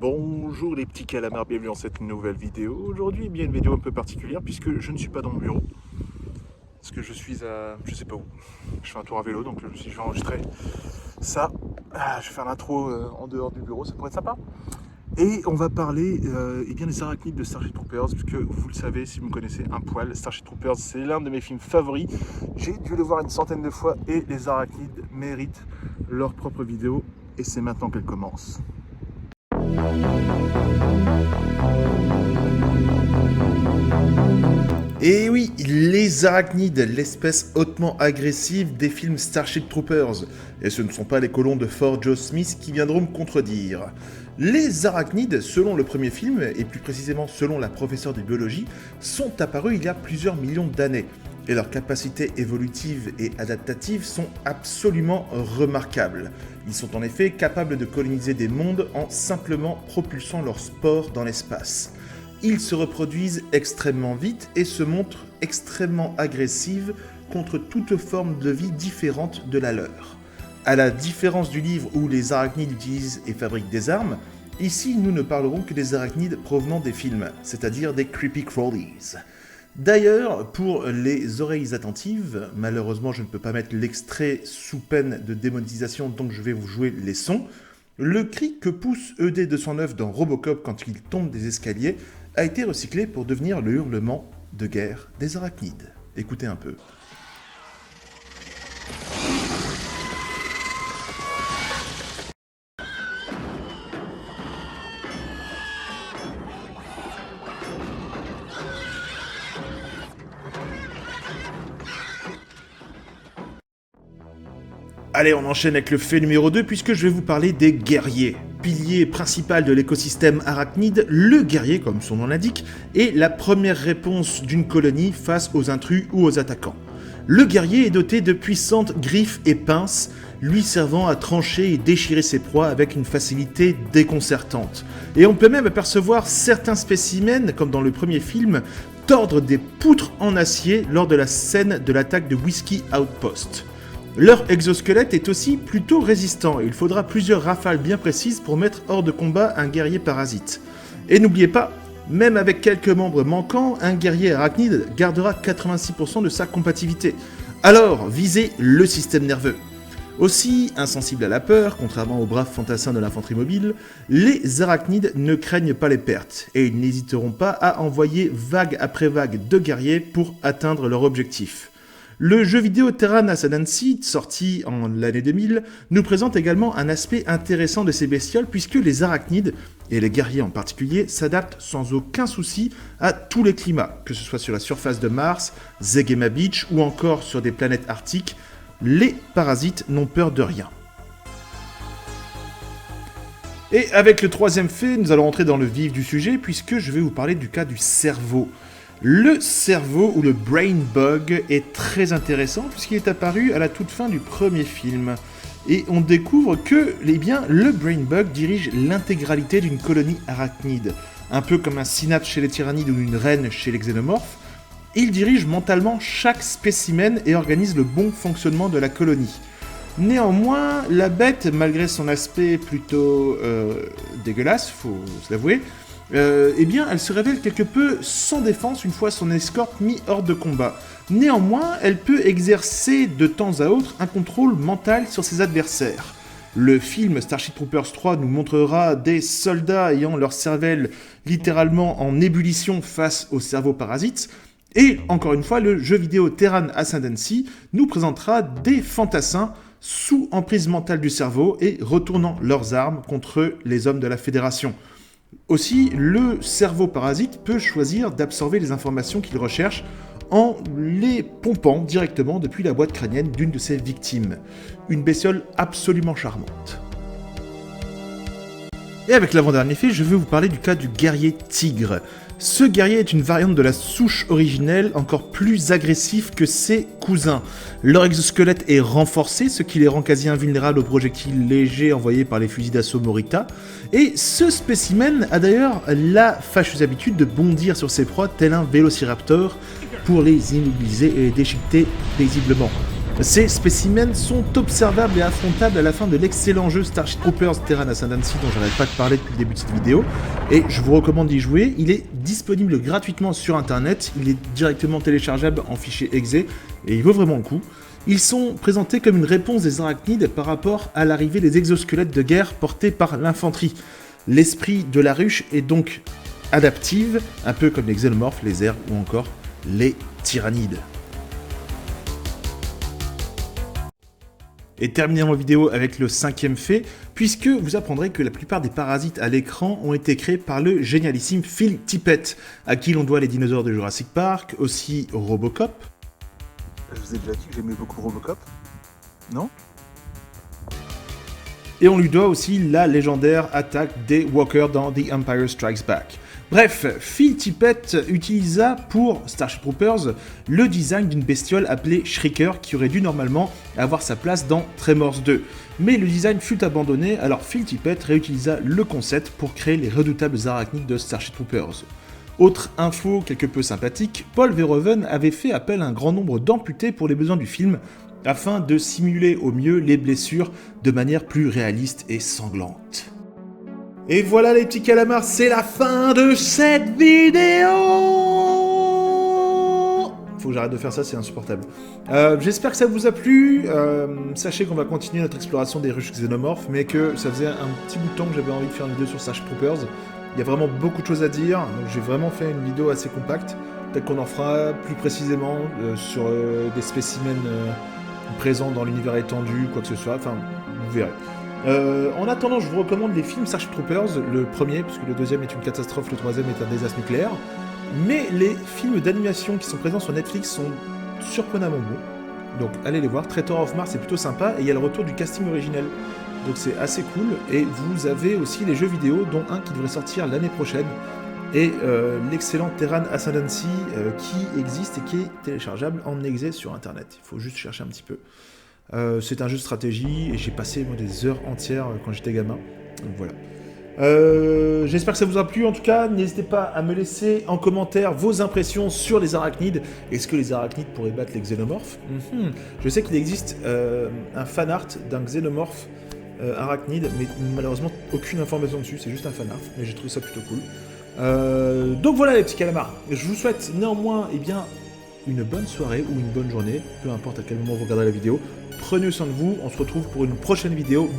Bonjour les petits calamars, bienvenue dans cette nouvelle vidéo. Aujourd'hui, bien une vidéo un peu particulière puisque je ne suis pas dans mon bureau. Parce que je suis à... je sais pas où. Je fais un tour à vélo, donc je vais enregistrer ça. Je vais faire l'intro en dehors du bureau, ça pourrait être sympa. Et on va parler bien des arachnides de Starship Troopers, puisque vous le savez, si vous me connaissez un poil, Starship Troopers c'est l'un de mes films favoris. J'ai dû le voir une centaine de fois et les arachnides méritent leur propre vidéo. Et c'est maintenant qu'elle commence. Et oui, les arachnides, l'espèce hautement agressive des films Starship Troopers. Et ce ne sont pas les colons de Fort Joe Smith qui viendront me contredire. Les arachnides, selon le premier film, et plus précisément selon la professeure de biologie, sont apparus il y a plusieurs millions d'années. Et leurs capacités évolutives et adaptatives sont absolument remarquables. Ils sont en effet capables de coloniser des mondes en simplement propulsant leurs spores dans l'espace. Ils se reproduisent extrêmement vite et se montrent extrêmement agressives contre toute forme de vie différente de la leur. À la différence du livre où les arachnides utilisent et fabriquent des armes, ici nous ne parlerons que des arachnides provenant des films, c'est-à-dire des creepy crawlies. D'ailleurs, pour les oreilles attentives, malheureusement je ne peux pas mettre l'extrait sous peine de démonétisation, donc je vais vous jouer les sons. Le cri que pousse ED209 dans Robocop quand il tombe des escaliers a été recyclé pour devenir le hurlement de guerre des arachnides. Écoutez un peu. Allez, on enchaîne avec le fait numéro 2 puisque je vais vous parler des guerriers. Pilier principal de l'écosystème arachnide, le guerrier, comme son nom l'indique, est la première réponse d'une colonie face aux intrus ou aux attaquants. Le guerrier est doté de puissantes griffes et pinces, lui servant à trancher et déchirer ses proies avec une facilité déconcertante. Et on peut même apercevoir certains spécimens, comme dans le premier film, tordre des poutres en acier lors de la scène de l'attaque de Whiskey Outpost. Leur exosquelette est aussi plutôt résistant et il faudra plusieurs rafales bien précises pour mettre hors de combat un guerrier parasite. Et n'oubliez pas, même avec quelques membres manquants, un guerrier arachnide gardera 86% de sa combativité. Alors, visez le système nerveux. Aussi insensibles à la peur, contrairement aux braves fantassins de l'infanterie mobile, les arachnides ne craignent pas les pertes et ils n'hésiteront pas à envoyer vague après vague de guerriers pour atteindre leur objectif. Le jeu vidéo Terran Ascendancy, sorti en l'année 2000, nous présente également un aspect intéressant de ces bestioles puisque les arachnides, et les guerriers en particulier, s'adaptent sans aucun souci à tous les climats, que ce soit sur la surface de Mars, Zegema Beach ou encore sur des planètes arctiques, les parasites n'ont peur de rien. Et avec le troisième fait, nous allons entrer dans le vif du sujet puisque je vais vous parler du cas du cerveau. Le cerveau ou le brain bug est très intéressant puisqu'il est apparu à la toute fin du premier film. Et on découvre que le brain bug dirige l'intégralité d'une colonie arachnide. Un peu comme un synapse chez les tyrannides ou une reine chez les xénomorphes, il dirige mentalement chaque spécimen et organise le bon fonctionnement de la colonie. Néanmoins, la bête, malgré son aspect plutôt dégueulasse, faut se l'avouer, elle se révèle quelque peu sans défense une fois son escorte mis hors de combat. Néanmoins, elle peut exercer de temps à autre un contrôle mental sur ses adversaires. Le film Starship Troopers 3 nous montrera des soldats ayant leur cervelle littéralement en ébullition face aux cerveaux parasites. Et encore une fois, le jeu vidéo Terran Ascendancy nous présentera des fantassins sous emprise mentale du cerveau et retournant leurs armes contre les hommes de la Fédération. Aussi, le cerveau parasite peut choisir d'absorber les informations qu'il recherche en les pompant directement depuis la boîte crânienne d'une de ses victimes. Une bestiole absolument charmante. Et avec l'avant-dernier fait, je vais vous parler du cas du guerrier tigre. Ce guerrier est une variante de la souche originelle, encore plus agressif que ses cousins. Leur exosquelette est renforcé, ce qui les rend quasi invulnérables aux projectiles légers envoyés par les fusils d'assaut Morita. Et ce spécimen a d'ailleurs la fâcheuse habitude de bondir sur ses proies tel un vélociraptor pour les immobiliser et les déchiqueter paisiblement. Ces spécimens sont observables et affrontables à la fin de l'excellent jeu Starship Troopers Terran Ascendancy dont j'arrête pas de parler depuis le début de cette vidéo, et je vous recommande d'y jouer. Il est disponible gratuitement sur internet, il est directement téléchargeable en fichier exe, et il vaut vraiment le coup. Ils sont présentés comme une réponse des arachnides par rapport à l'arrivée des exosquelettes de guerre portés par l'infanterie. L'esprit de la ruche est donc adaptive, un peu comme les xénomorphes, les Zergs ou encore les tyrannides. Et terminons la vidéo avec le 5e fait, puisque vous apprendrez que la plupart des parasites à l'écran ont été créés par le génialissime Phil Tippett, à qui l'on doit les dinosaures de Jurassic Park, aussi Robocop. Je vous ai déjà dit que j'aimais beaucoup Robocop, non? Et on lui doit aussi la légendaire attaque des Walkers dans The Empire Strikes Back. Bref, Phil Tippett utilisa pour Starship Troopers le design d'une bestiole appelée Shrieker qui aurait dû normalement avoir sa place dans Tremors 2. Mais le design fut abandonné, alors Phil Tippett réutilisa le concept pour créer les redoutables arachnides de Starship Troopers. Autre info quelque peu sympathique, Paul Verhoeven avait fait appel à un grand nombre d'amputés pour les besoins du film, afin de simuler au mieux les blessures de manière plus réaliste et sanglante. Et voilà les petits calamars, c'est la fin de cette vidéo. Faut que j'arrête de faire ça, c'est insupportable. J'espère que ça vous a plu. Sachez qu'on va continuer notre exploration des ruches xénomorphes, mais que ça faisait un petit bout de temps que j'avais envie de faire une vidéo sur Starship Troopers. Il y a vraiment beaucoup de choses à dire, donc j'ai vraiment fait une vidéo assez compacte. Peut-être qu'on en fera plus précisément sur des spécimens présents dans l'univers étendu, quoi que ce soit, enfin, vous verrez. En attendant, je vous recommande les films Starship Troopers, le premier, puisque le deuxième est une catastrophe, le troisième est un désastre nucléaire. Mais les films d'animation qui sont présents sur Netflix sont surprenamment bons. Donc allez les voir, Traitor of Mars est plutôt sympa, et il y a le retour du casting originel. Donc c'est assez cool, et vous avez aussi les jeux vidéo, dont un qui devrait sortir l'année prochaine, et l'excellent Terran Ascendancy qui existe et qui est téléchargeable en exe sur internet. Il faut juste chercher un petit peu. C'est un jeu de stratégie et j'ai passé moi, des heures entières quand j'étais gamin. Donc voilà. J'espère que ça vous a plu. En tout cas, n'hésitez pas à me laisser en commentaire vos impressions sur les arachnides. Est-ce que les arachnides pourraient battre les xénomorphes? Je sais qu'il existe un fan art d'un xénomorphe arachnide, mais malheureusement aucune information dessus. C'est juste un fan art, mais j'ai trouvé ça plutôt cool. Donc voilà les petits calamars. Je vous souhaite néanmoins une bonne soirée ou une bonne journée, peu importe à quel moment vous regarderez la vidéo. Prenez soin de vous, on se retrouve pour une prochaine vidéo.